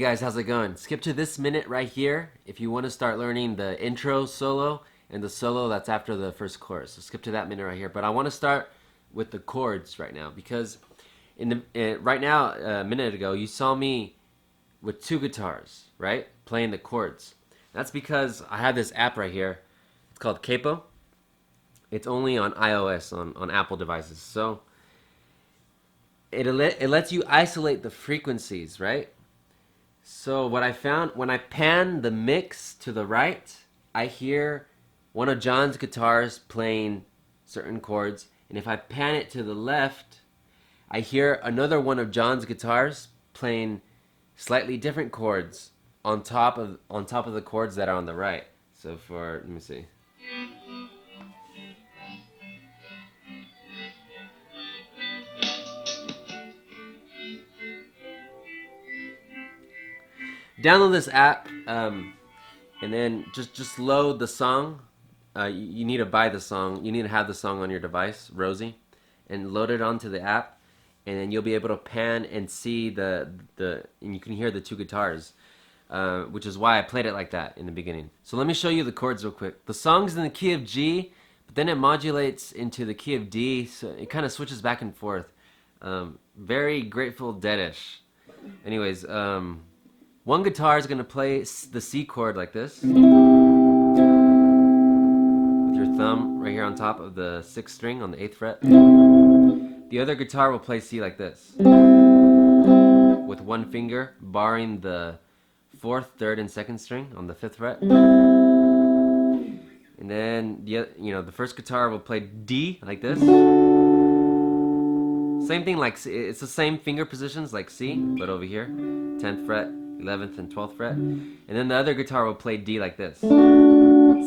guys, how's it going? Skip to this minute right here if you want to start learning the intro solo and the solo that's after the first chorus. So skip to that minute right here. But I want to start with the chords right now because right now, a minute ago, you saw me with two guitars, right? Playing the chords. That's because I have this app right here. It's called Capo. It's only on iOS, on Apple devices. So it lets you isolate the frequencies, right? So what I found, when I pan the mix to the right, I hear one of John's guitars playing certain chords. And if I pan it to the left, I hear another one of John's guitars playing slightly different chords on top of the chords that are on the right. So let me see. Download this app, and then just load the song. You need to buy the song. You need to have the song on your device, Rosie, and load it onto the app, and then you'll be able to pan and see and you can hear the two guitars, which is why I played it like that in the beginning. So let me show you the chords real quick. The song's in the key of G, but then it modulates into the key of D, so it kind of switches back and forth. Very Grateful Dead-ish. Anyways, one guitar is going to play the C chord like this, with your thumb right here on top of the 6th string on the 8th fret. The other guitar will play C like this, with one finger barring the 4th, 3rd, and 2nd string on the 5th fret. And then the first guitar will play D like this. Same thing, like it's the same finger positions like C, but over here, 10th fret, 11th and 12th fret. And then the other guitar will play D like this.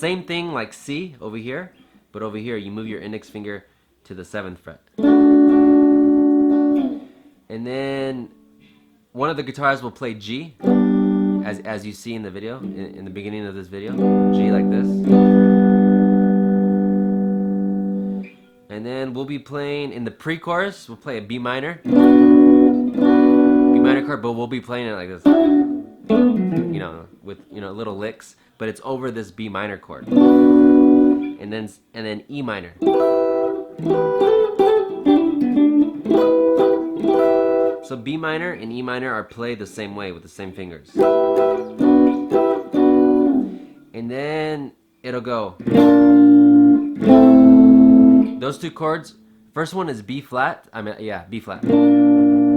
Same thing like C over here, but over here you move your index finger to the 7th fret. And then one of the guitars will play G, as you see in the video, in the beginning of this video, G like this. And then we'll be playing, in the pre-chorus, we'll play a B minor. B minor chord, but we'll be playing it like this. With little licks, but it's over this B minor chord. And then E minor. So B minor and E minor are played the same way with the same fingers. And then it'll go. Those two chords, first one is B flat. B flat. And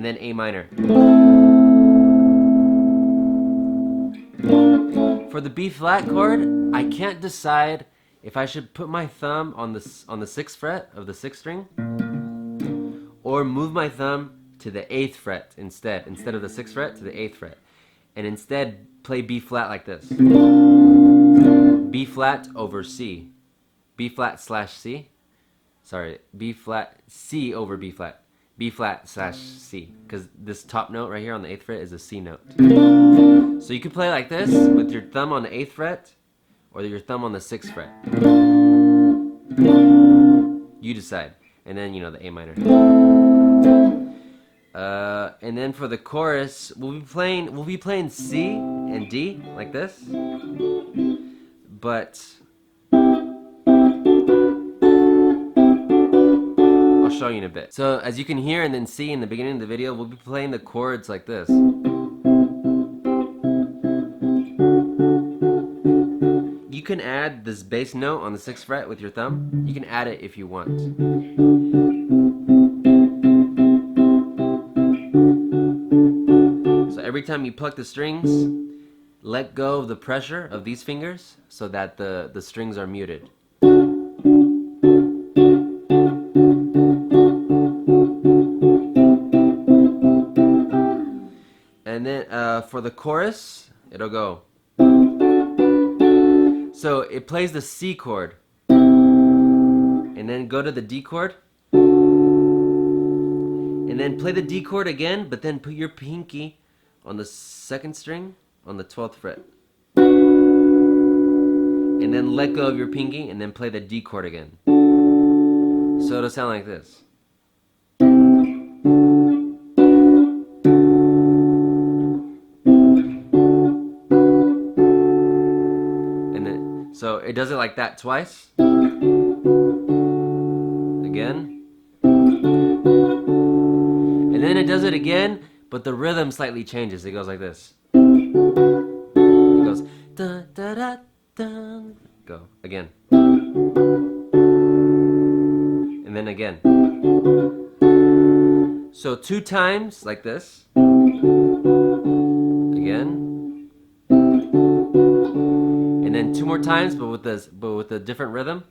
then A minor. For the B flat chord, I can't decide if I should put my thumb on the 6th fret of the 6th string, or move my thumb to the 8th fret instead of the 6th fret to the 8th fret, and instead play B flat like this. B flat over C. B flat slash C. Sorry, B flat, C over B flat. B flat slash C, because this top note right here on the 8th fret is a C note. So you can play like this with your thumb on the 8th fret or your thumb on the 6th fret. You decide. And then, the A minor. And then for the chorus, we'll be playing C and D like this. But I'll show you in a bit. So as you can hear and then see in the beginning of the video, we'll be playing the chords like this. You can add this bass note on the 6th fret with your thumb. You can add it if you want. So every time you pluck the strings, let go of the pressure of these fingers so that the strings are muted. And then for the chorus, it'll go. So it plays the C chord, and then go to the D chord, and then play the D chord again, but then put your pinky on the 2nd string on the 12th fret. And then let go of your pinky, and then play the D chord again. So it'll sound like this. So it does it like that twice. Again. And then it does it again, but the rhythm slightly changes. It goes like this. It goes da da da da. Go again. And then again. So 2 times like this. Again. And then 2 more times, but with a different rhythm.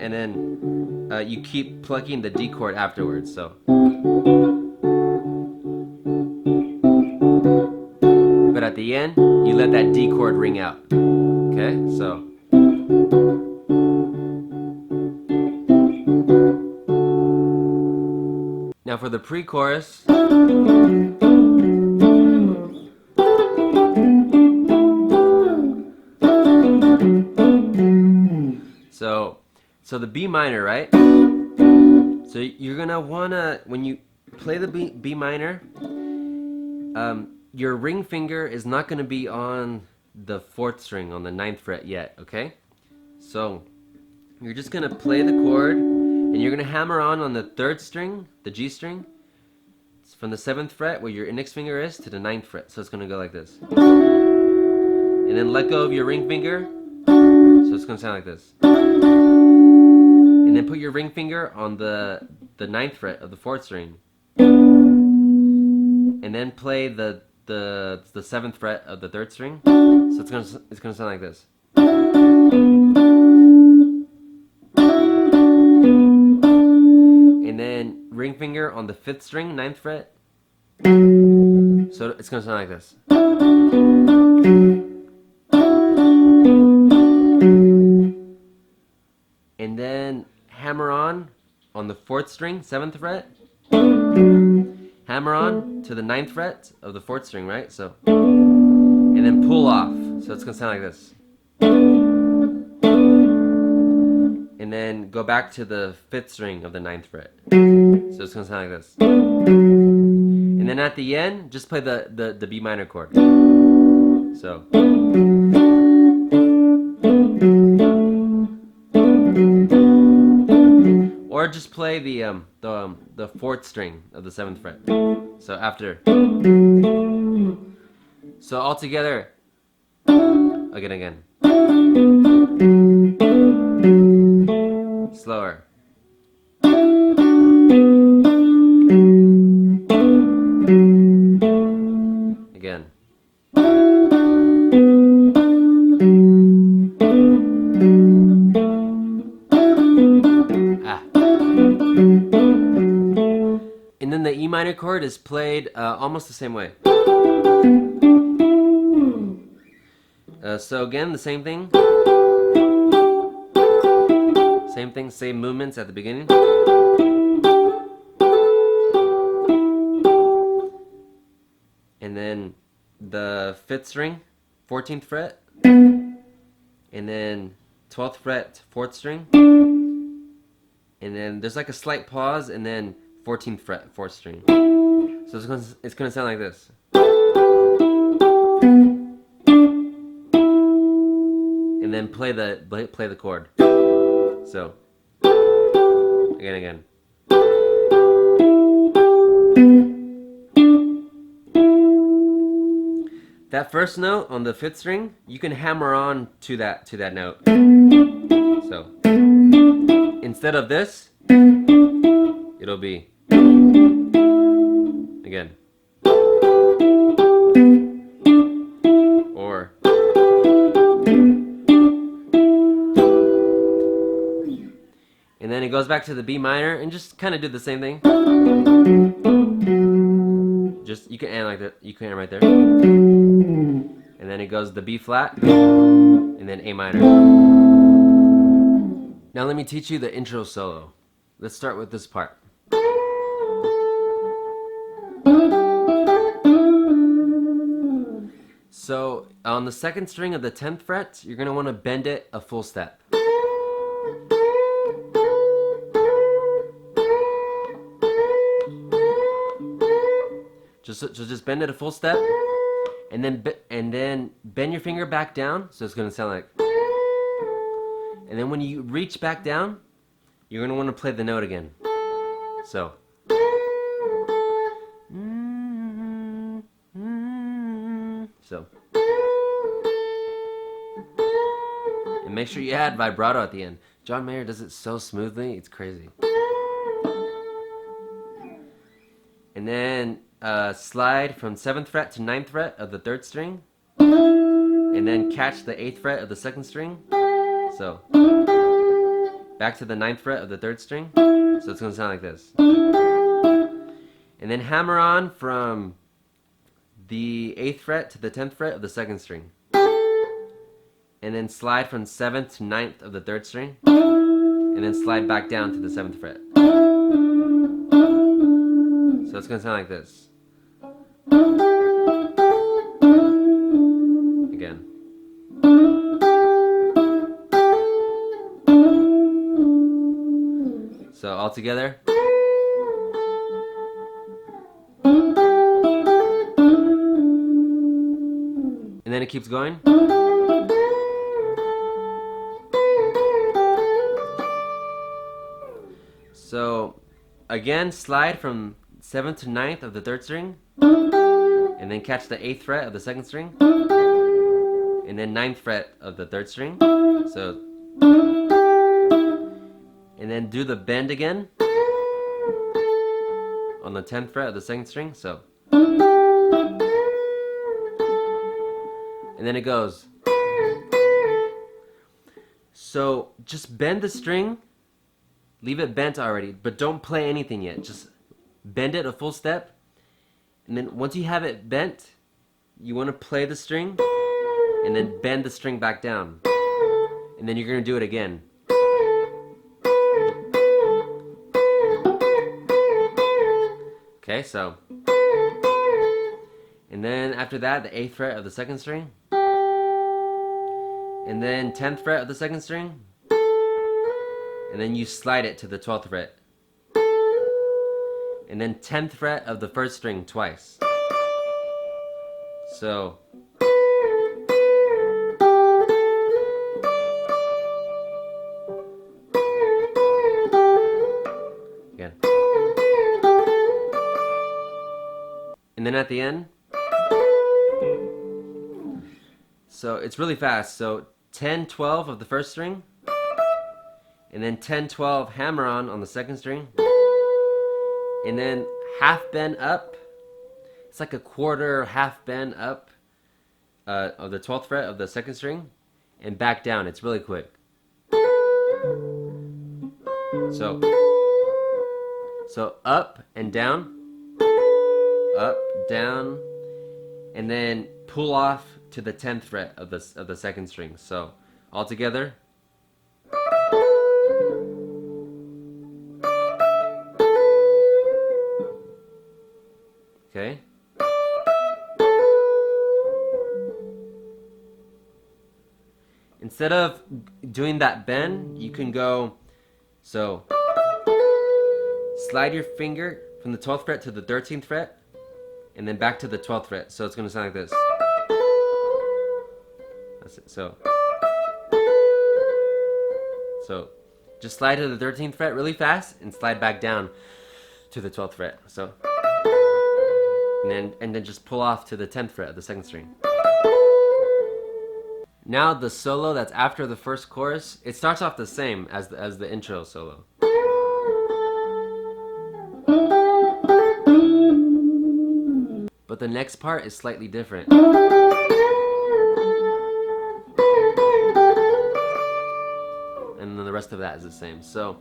And then you keep plucking the D chord afterwards. So. But at the end, you let that D chord ring out. Okay, so. Now for the pre-chorus. So the B minor, right? So you're gonna wanna, when you play the B minor, your ring finger is not gonna be on the 4th string, on the 9th fret yet, okay? So you're just gonna play the chord, and you're gonna hammer on the 3rd string, the G string, from the 7th fret where your index finger is to the 9th fret. So it's gonna go like this. And then let go of your ring finger. So it's gonna sound like this. And then put your ring finger on the 9th fret of the 4th string. And then play the 7th fret of the 3rd string. So it's gonna sound like this. And then ring finger on the 5th string, 9th fret. So it's gonna sound like this. And then hammer on the 4th string, 7th fret. Hammer on to the 9th fret of the 4th string, right? So, and then pull off. So it's gonna sound like this. And then go back to the 5th string of the 9th fret. So it's gonna sound like this. And then at the end, just play the B minor chord. So. Or just play the 4th string of the 7th fret. So after. So all together. Again. Slower. Again. And then the E minor chord is played almost the same way. So again, the same thing. Same thing, same movements at the beginning. And then the 5th string, 14th fret. And then 12th fret, 4th string. And then there's like a slight pause, and then 14th fret, 4th string. So it's gonna sound like this. And then play the chord. So again. That first note on the 5th string, you can hammer on to that note. So instead of this, it'll be again. Or and then it goes back to the B minor and just kind of do the same thing. Just, you can end like that. You can end right there. And then it goes the B flat and then A minor. Now let me teach you the intro solo. Let's start with this part. So on the 2nd string of the 10th fret, you're gonna want to bend it a full step. Just bend it a full step, and then bend your finger back down. So it's gonna sound like. And then when you reach back down, you're gonna want to play the note again. So. So. And make sure you add vibrato at the end. John Mayer does it so smoothly, it's crazy. And then slide from 7th fret to 9th fret of the 3rd string. And then catch the 8th fret of the 2nd string. So, back to the 9th fret of the 3rd string. So it's going to sound like this. And then hammer on from the 8th fret to the 10th fret of the 2nd string. And then slide from 7th to 9th of the 3rd string. And then slide back down to the 7th fret. So it's going to sound like this. Again. So all together. And then it keeps going. So again, slide from 7th to 9th of the 3rd string, and then catch the 8th fret of the 2nd string, and then 9th fret of the 3rd string. So, and then do the bend again on the 10th fret of the 2nd string. So, and then it goes. So just bend the string, leave it bent already, but don't play anything yet. Just bend it a full step, and then once you have it bent, you want to play the string, and then bend the string back down, and then you're going to do it again. Okay, so, and then after that, the 8th fret of the 2nd string, and then 10th fret of the 2nd string, and then you slide it to the 12th fret. And then 10th fret of the 1st string twice. So. Again. And then at the end. So it's really fast. So 10-12 of the 1st string. And then 10-12 hammer on the 2nd string. And then half bend up. It's like a quarter half bend up of the 12th fret of the 2nd string. And back down. It's really quick. So up and down. Up, down. And then pull off to the 10th fret of the 2nd string. So all together. Okay. Instead of doing that bend, you can go, so slide your finger from the 12th fret to the 13th fret, and then back to the 12th fret. So it's going to sound like this. That's it. So just slide to the 13th fret really fast and slide back down to the 12th fret. So. And then just pull off to the 10th fret of the 2nd string. Now the solo that's after the first chorus, it starts off the same as the intro solo. But the next part is slightly different. And then the rest of that is the same. So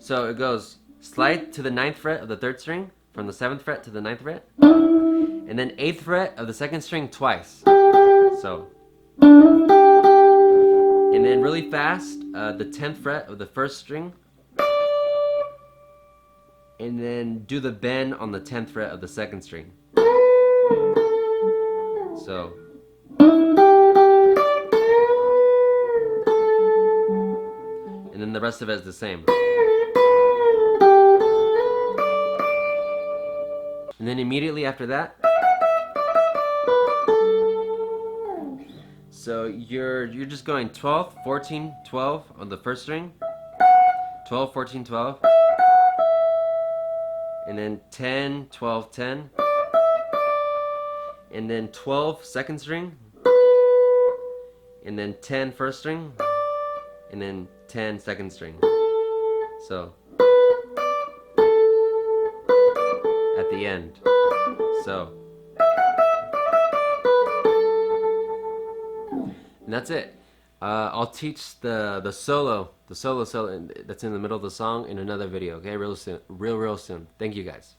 it goes slide to the 9th fret of the 3rd string, from the 7th fret to the 9th fret, and then 8th fret of the 2nd string twice. So, and then really fast, the 10th fret of the 1st string, and then do the bend on the 10th fret of the 2nd string. So, and then the rest of it is the same. And then immediately after that, so you're just going 12, 14, 12 on the first string, 12, 14, 12, and then 10, 12, 10, and then 12 second string, and then 10 first string, and then 10 second string. So at the end. So and that's it. I'll teach the solo that's in the middle of the song in another video. Okay, real soon. Real soon. Thank you guys.